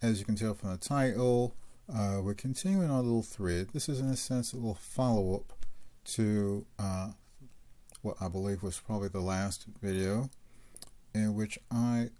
as you can tell from the title, we're continuing our little thread. This is in a sense a little follow-up to what I believe was probably the last video, in which I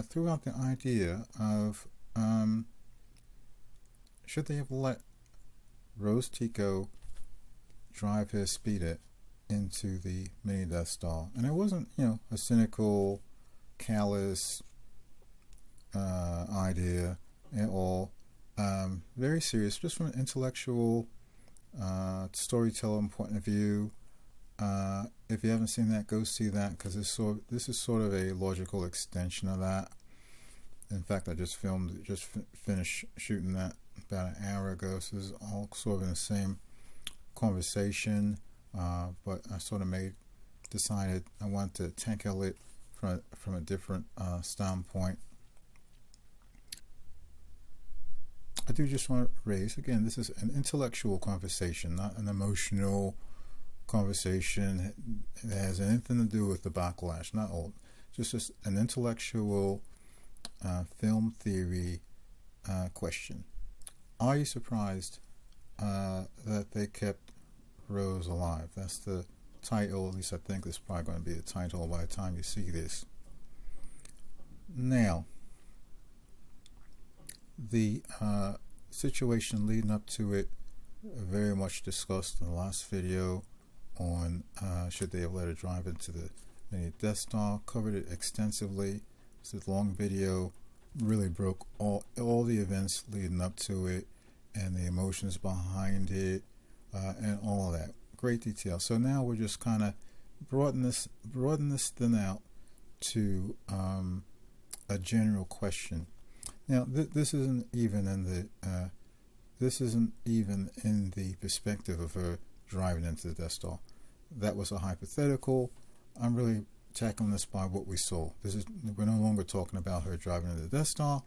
threw out the idea of should they have let Rose Tico drive his speeder into the mini Death Star. And it wasn't, a cynical, callous idea at all. Very serious, just from an intellectual storytelling point of view. If you haven't seen that, go see that, because this is sort of a logical extension of that. In fact, I just finished shooting that about an hour ago, so this is all sort of in the same conversation, but I sort of decided I wanted to tackle it from a different standpoint. I do just want to raise, again, this is an intellectual conversation, not an emotional conversation that has anything to do with the backlash, not all. Just an intellectual film theory question. Are you surprised that they kept Rose alive? That's the title. At least I think this is probably going to be the title by the time you see this. Now, the situation leading up to it, very much discussed in the last video on should they have let her drive into the mini Death Star. Covered it extensively. It's a long video, really broke all the events leading up to it and the emotions behind it, and all of that. Great detail. So now we're just kind of broaden this thing out to a general question. Now this isn't even in the perspective of her driving into the Death Star. That was a hypothetical. I'm really tackling this by what we saw. We're no longer talking about her driving into the Death Star.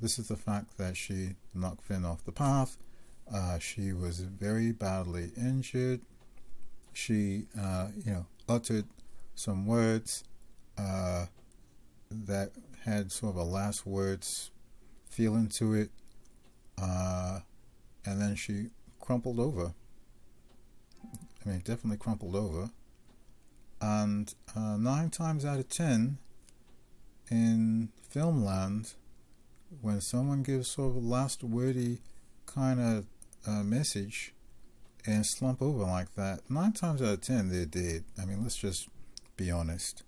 This is the fact that she knocked Finn off the path. She was very badly injured. She, uttered some words that had sort of a last words feeling to it, and then she crumpled over. I mean, definitely crumpled over. And 9 times out of 10 in film land, when someone gives sort of a last wordy kind of message and slump over like that, 9 times out of 10 they're dead. I mean, let's just be honest.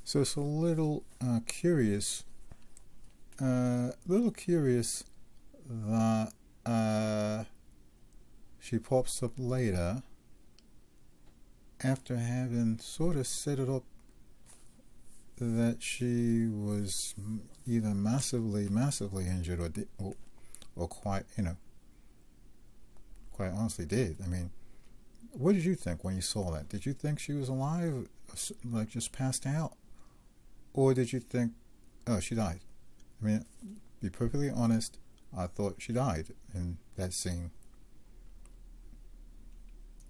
So it's a little curious that she pops up later after having sort of set it up that she was either massively injured or quite honestly dead. I mean, what did you think when you saw that? Did you think she was alive, like just passed out? Or did you think, oh, she died? I mean, be perfectly honest, I thought she died in that scene.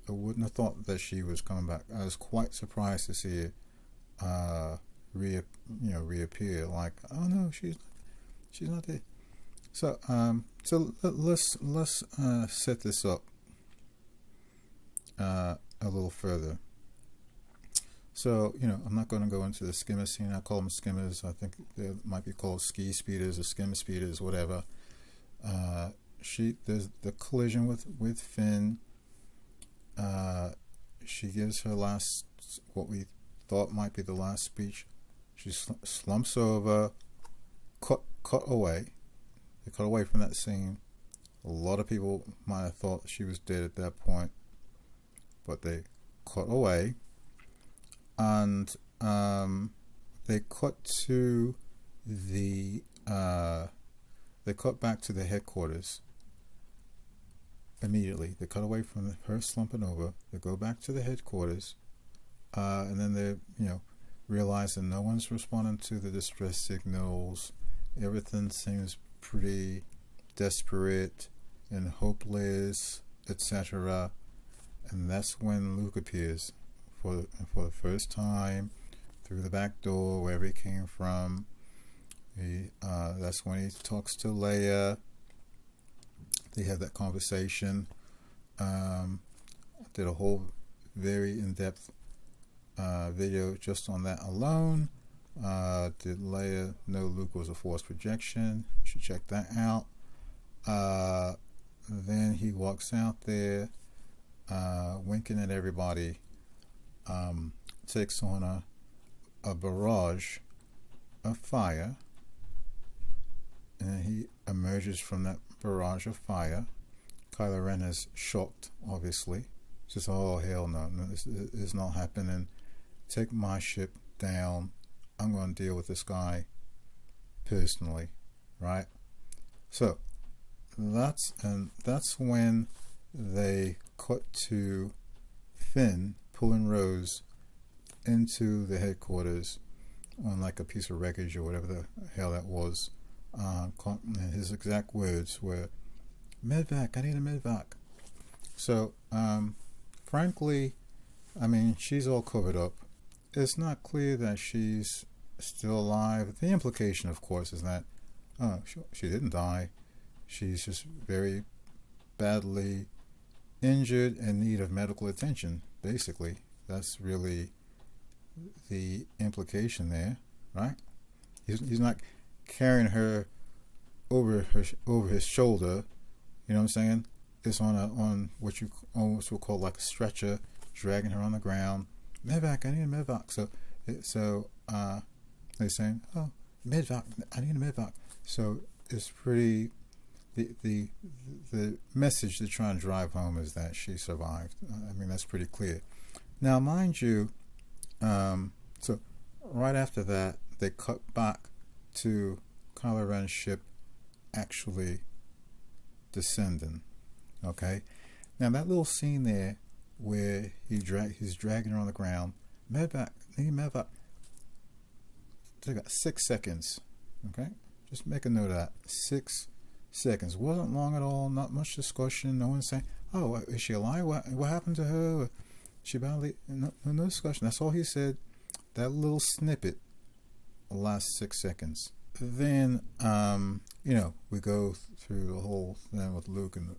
I wouldn't have thought that she was coming back. I was quite surprised to see it reappear. Like, oh no, she's not dead. So let's set this up a little further. So, I'm not going to go into the skimmer scene. I call them skimmers. I think they might be called ski speeders or skim speeders, whatever. There's the collision with Finn. She gives her last, what we thought might be the last speech. She slumps over, cut away. They cut away from that scene. A lot of people might have thought she was dead at that point, but they cut away, and they cut back to the headquarters immediately. They cut away from her slumping over. They go back to the headquarters, and then they realize that no one's responding to the distress signals. Everything seems pretty desperate and hopeless, etc. And that's when Luke appears for the first time, through the back door, wherever he came from. That's when he talks to Leia. They have that conversation. Did a whole very in-depth video just on that alone. Did Leia know Luke was a force projection? You should check that out. Then he walks out there, winking at everybody, takes on a barrage of fire, and he emerges from that barrage of fire. Kylo Ren is shocked, obviously. Says, oh, hell no, this is not happening. Take my ship down. I'm going to deal with this guy personally, right? So that's when they cut to Finn pulling Rose into the headquarters on like a piece of wreckage or whatever the hell that was. And his exact words were, "Medvac, I need a medvac." So, frankly, I mean, she's all covered up. It's not clear that she's still alive. The implication, of course, is that she didn't die. She's just very badly injured in need of medical attention, basically. That's really the implication there, right? He's not carrying her over his shoulder, you know what I'm saying? It's on what you almost would call like a stretcher, dragging her on the ground. Medvac, I need a medvac. So they're saying, oh, medvac, I need a medvac. So it's pretty. The message they're trying to drive home is that she survived. I mean, that's pretty clear. Now, mind you, so right after that, they cut back to Kylo Ren's ship actually descending. Okay, now that little scene there where he's dragging her on the ground, medvac, need medvac. They got 6 seconds. Okay, just make a note of that. 6 seconds. Wasn't long at all. Not much discussion. No one's saying, "Oh, is she alive? What happened to her? She badly." No discussion. That's all he said. That little snippet lasts 6 seconds. Then, we go through the whole thing with Luke and the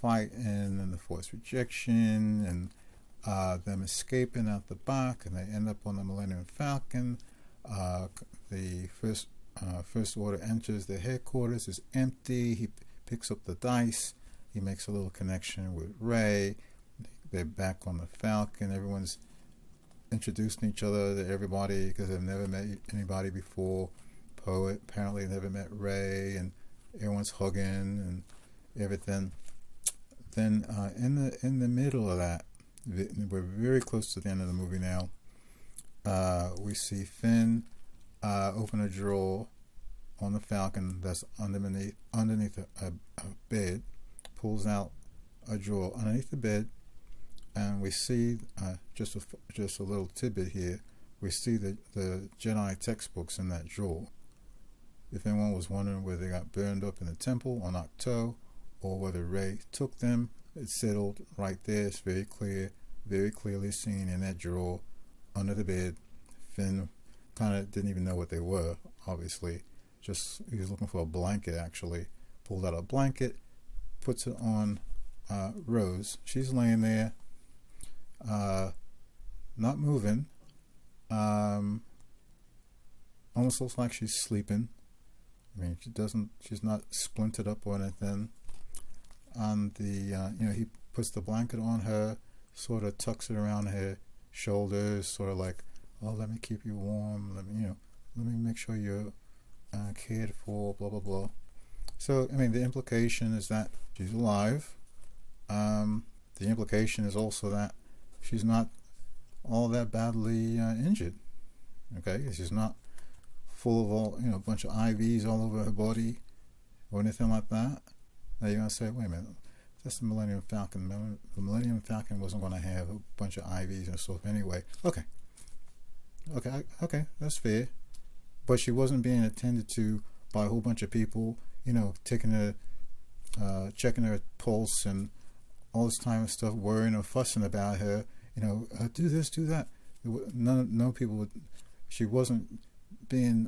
fight and the force rejection and them escaping out the back, and they end up on the Millennium Falcon. The First Order enters the headquarters. It's empty. He picks up the dice. He makes a little connection with Rey. They're back on the Falcon. Everyone's introducing each other to everybody because they've never met anybody before. Poe apparently never met Rey, and everyone's hugging and everything. Then in the middle of that, we're very close to the end of the movie now. We see Finn open a drawer on the Falcon that's underneath a bed, pulls out a drawer underneath the bed, and we see just a little tidbit here. We see the Jedi textbooks in that drawer. If anyone was wondering whether they got burned up in the temple on Ahch-To or whether Rey took them, it's settled right there. It's very clear, very clearly seen in that drawer under the bed. Finn kind of didn't even know what they were, obviously. Just he was looking for a blanket, actually. Pulled out a blanket, puts it on Rose. She's laying there, not moving. Almost looks like she's sleeping. I mean, she's not splintered up or anything. And he puts the blanket on her, sort of tucks it around her shoulders, sort of like, oh, let me keep you warm. Let me make sure you're cared for. Blah blah blah. So, I mean, the implication is that she's alive. The implication is also that she's not all that badly injured. Okay, she's not full of a bunch of IVs all over her body or anything like that. Now you're gonna say, wait a minute, that's the Millennium Falcon. The Millennium Falcon wasn't gonna have a bunch of IVs and stuff anyway. Okay, that's fair. But she wasn't being attended to by a whole bunch of people, taking her, checking her pulse and all this time and stuff, worrying or fussing about her. Do this, do that. No people would she wasn't being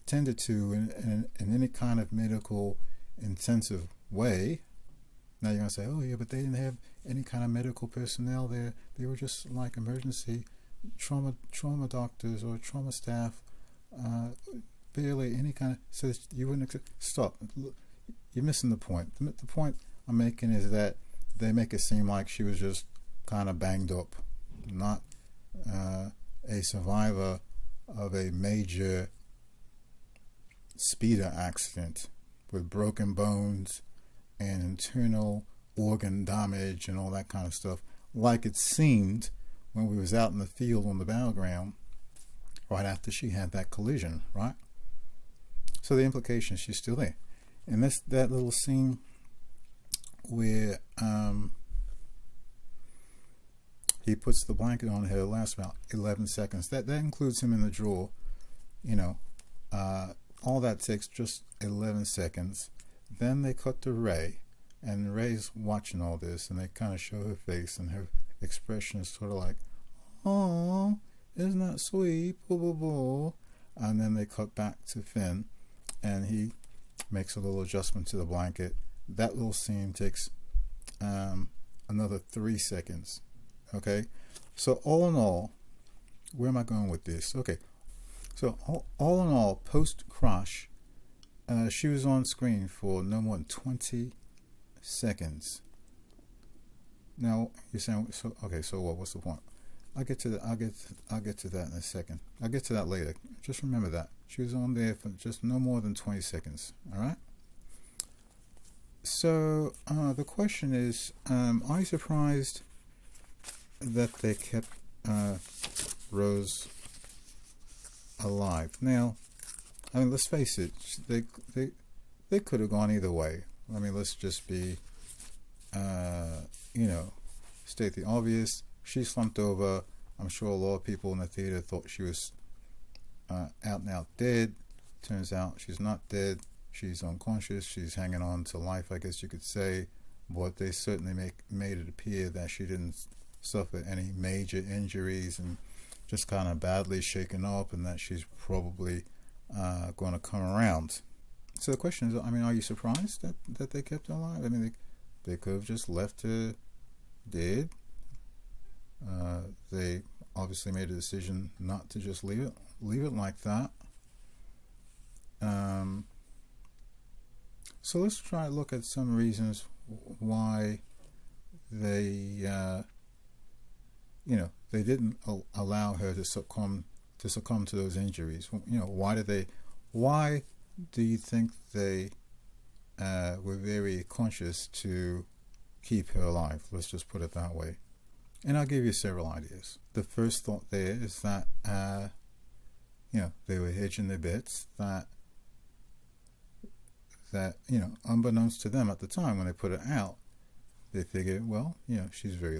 tended to in any kind of medical intensive way. Now you're going to say, oh yeah, but they didn't have any kind of medical personnel there. They were just like emergency trauma doctors or trauma staff. Barely any kind of, so you wouldn't stop. You're missing the point. The point I'm making is that they make it seem like she was just kind of banged up, not a survivor of a major speeder accident with broken bones and internal organ damage and all that kind of stuff, like it seemed when we was out in the field on the battleground right after she had that collision, right? So the implication, she's still there. And that's that little scene where he puts the blanket on her, lasts about 11 seconds. That includes him in the drawer. You know, all that takes just 11 seconds. Then they cut to Ray, and Ray's watching all this, and they kind of show her face, and her expression is sort of like, oh, isn't that sweet, blah, blah, blah. And then they cut back to Finn, and he makes a little adjustment to the blanket. That little scene takes another 3 seconds. Okay, so all in all, where am I going with this? Okay, so all in all, post crash, she was on screen for no more than 20 seconds. Now you're saying, so okay, so what? What's the point? I'll get to that in a second. I'll get to that later. Just remember that she was on there for just no more than 20 seconds. All right. So the question is, are you surprised that they kept Rose alive? Now, I mean, let's face it, they could have gone either way. I mean, let's just be, state the obvious. She slumped over. I'm sure a lot of people in the theater thought she was out and out dead. Turns out she's not dead. She's unconscious. She's hanging on to life, I guess you could say. But they certainly made it appear that she didn't suffer any major injuries and just kind of badly shaken up, and that she's probably going to come around. So the question is, I mean, are you surprised that they kept her alive? I mean, they could have just left her dead. They obviously made a decision not to just leave it like that. So let's try to look at some reasons why they they didn't allow her to succumb to those injuries. Why do you think they were very conscious to keep her alive? Let's just put it that way. And I'll give you several ideas. The first thought there is that they were hedging their bets, that unbeknownst to them at the time when they put it out, they figured, well, she's very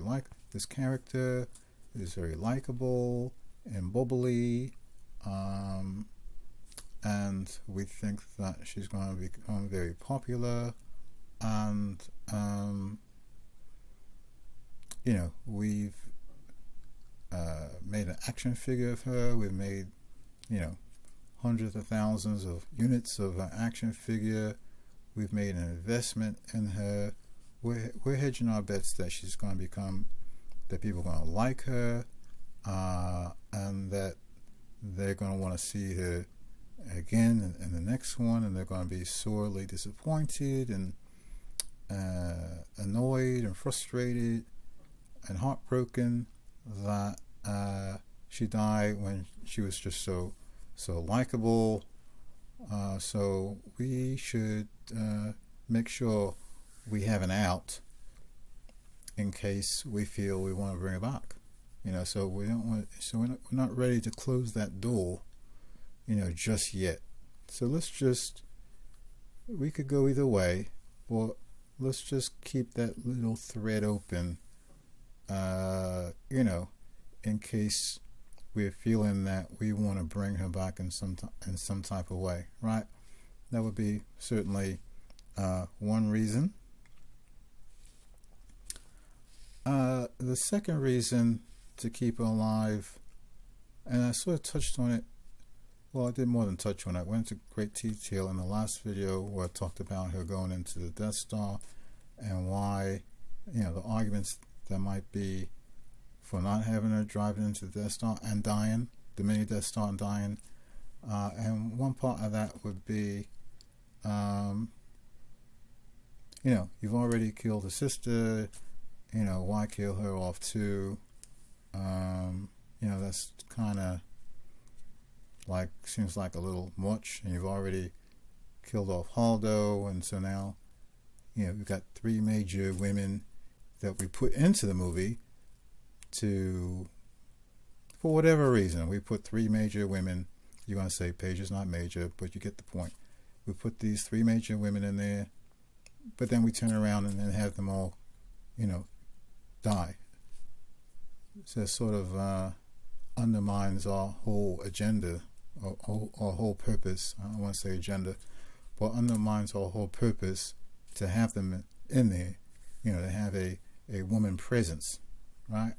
this character is very likable and bubbly, and we think that she's going to become very popular, and we've made an action figure of her. We've made hundreds of thousands of units of an action figure. We've made an investment in her. We're hedging our bets that she's going to become, that people are going to like her, and that they're going to want to see her again in the next one, and they're going to be sorely disappointed and annoyed and frustrated and heartbroken that she died when she was just so likable. So we should make sure we have an out in case we feel we want to bring her back. So we don't want. So we're not ready to close that door, just yet. So we could go either way, but let's just keep that little thread open. In case we're feeling that we want to bring her back in some type of way, right? That would be certainly one reason. The second reason to keep her alive, and I sort of touched on it Well, I did more than touch on it. I went into great detail in the last video where I talked about her going into the Death Star and why, the arguments that might be for not having her driving into the Death Star and dying, the mini Death Star and dying. And one part of that would be, you've already killed a sister, why kill her off too? That's kind of seems like a little much, and you've already killed off Haldo, and so now, we've got three major women that we put into the movie for whatever reason, we put three major women. You're going to say Paige is not major, but you get the point. We put these three major women in there, but then we turn around and then have them all, die. So it sort of undermines our whole agenda, or our whole purpose. I don't want to say agenda, but undermines our whole purpose to have them in there, to have a woman presence, right?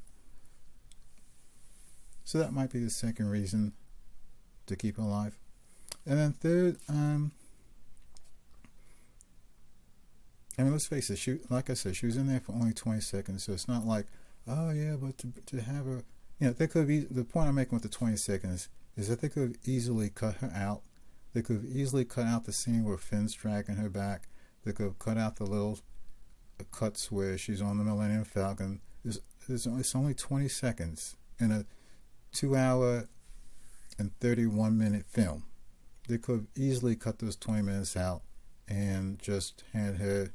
So that might be the second reason to keep her alive. And then third, let's face it, like I said, she was in there for only 20 seconds, so it's not like, oh yeah, but to have her, they could be, the point I'm making with the 20 seconds is that they could have easily cut her out. They could have easily cut out the scene where Finn's dragging her back. They could have cut out the little cuts where she's on the Millennium Falcon. It's only 20 seconds in a 2-hour and 31-minute film. They could have easily cut those 20 minutes out and just had her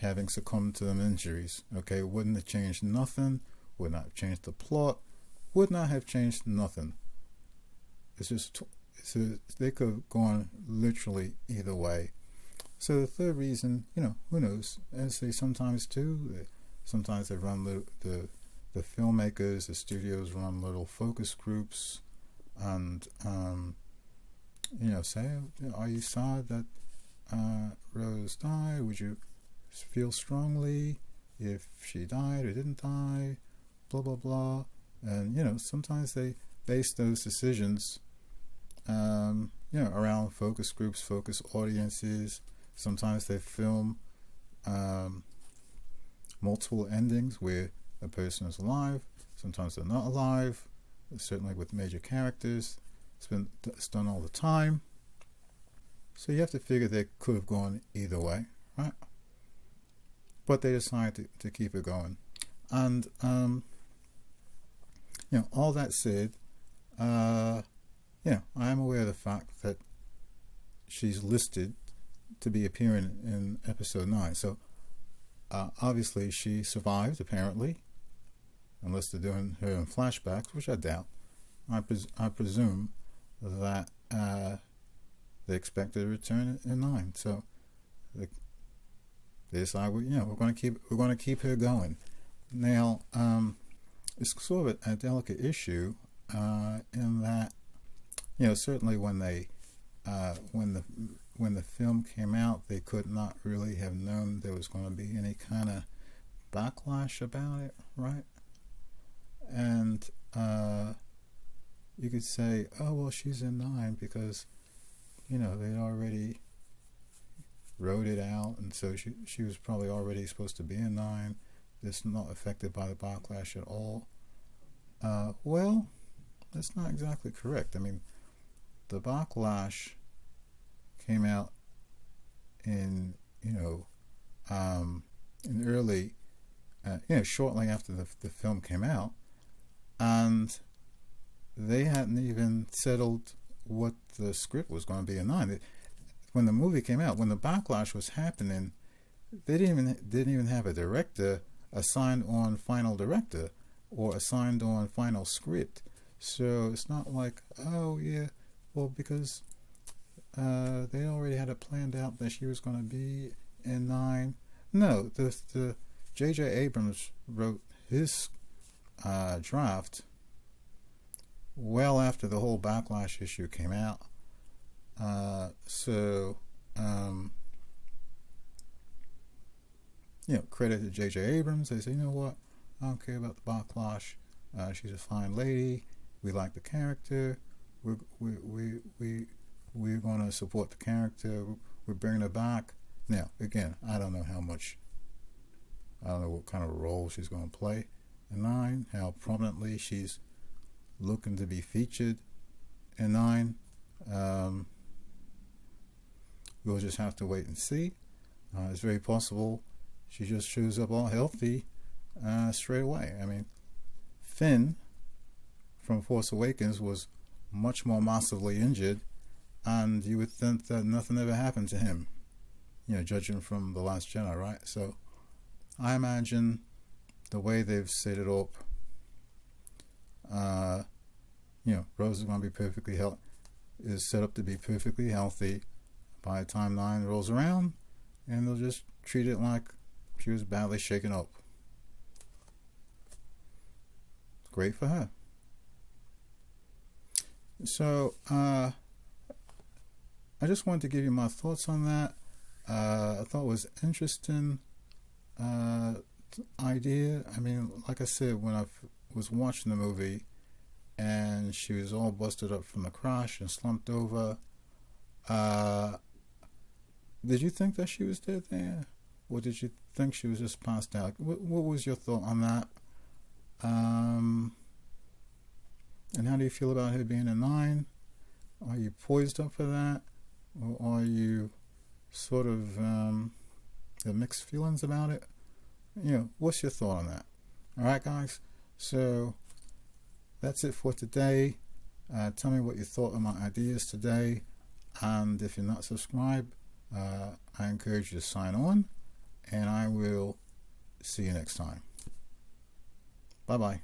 having succumbed to them injuries. Okay, wouldn't have changed nothing, would not have changed the plot, would not have changed nothing. It's just, they could have gone literally either way. So the third reason, who knows? As they sometimes do, sometimes they run the filmmakers, the studios run little focus groups and, say, are you sad that Rose died? Would you feel strongly if she died or didn't die? Blah, blah, blah. And, sometimes they base those decisions, around focus groups, focus audiences. Sometimes they film multiple endings where a person is alive. Sometimes they're not alive. Certainly with major characters. It's done all the time. So you have to figure they could have gone either way, right? But they decided to keep it going. And, all that said, I am aware of the fact that she's listed to be appearing in episode 9. So, obviously she survived, apparently, unless they're doing her in flashbacks, which I doubt. I presume that they expect her to return in 9. So they decide, we're going to keep her going. Now, it's sort of a delicate issue in that, certainly when the film came out, they could not really have known there was going to be any kind of backlash about it, right? And you could say, oh well, she's in 9 because they already wrote it out, and so she was probably already supposed to be in 9. It's not affected by the backlash at all. Well, that's not exactly correct. I mean, the backlash came out in early, shortly after the film came out, and they hadn't even settled what the script was going to be in 9. When the movie came out, when the backlash was happening, they didn't even have a director assigned on final director or assigned on final script. So it's not like, oh yeah, well, because they already had it planned out that she was going to be in 9. No, the J.J. Abrams wrote his draft well after the whole backlash issue came out. Credit to J.J. Abrams. They say, you know what? I don't care about the backlash. She's a fine lady. We like the character. we're going to support the character. We're bringing her back. Now, again, I don't know what kind of role she's going to play in 9, how prominently she's looking to be featured in 9. We'll just have to wait and see. It's very possible she just shows up all healthy straight away. I mean, Finn from Force Awakens was much more massively injured, and you would think that nothing ever happened to him, judging from The Last Jedi, right? So I imagine the way they've set it up, Rose is going to be perfectly is set up to be perfectly healthy by the time 9 rolls around, and they'll just treat it like she was badly shaken up. Great for her. So I just wanted to give you my thoughts on that. I thought it was interesting idea. I mean, like I said, when I was watching the movie and she was all busted up from the crash and slumped over, did you think that she was dead there, or did you think she was just passed out? What was your thought on that? And how do you feel about her being a 9? Are you poised up for that, or are you sort of have mixed feelings about it? What's your thought on that? All right, guys. So that's it for today. Tell me what you thought of my ideas today, and if you're not subscribed, I encourage you to sign on, and I will see you next time. Bye bye.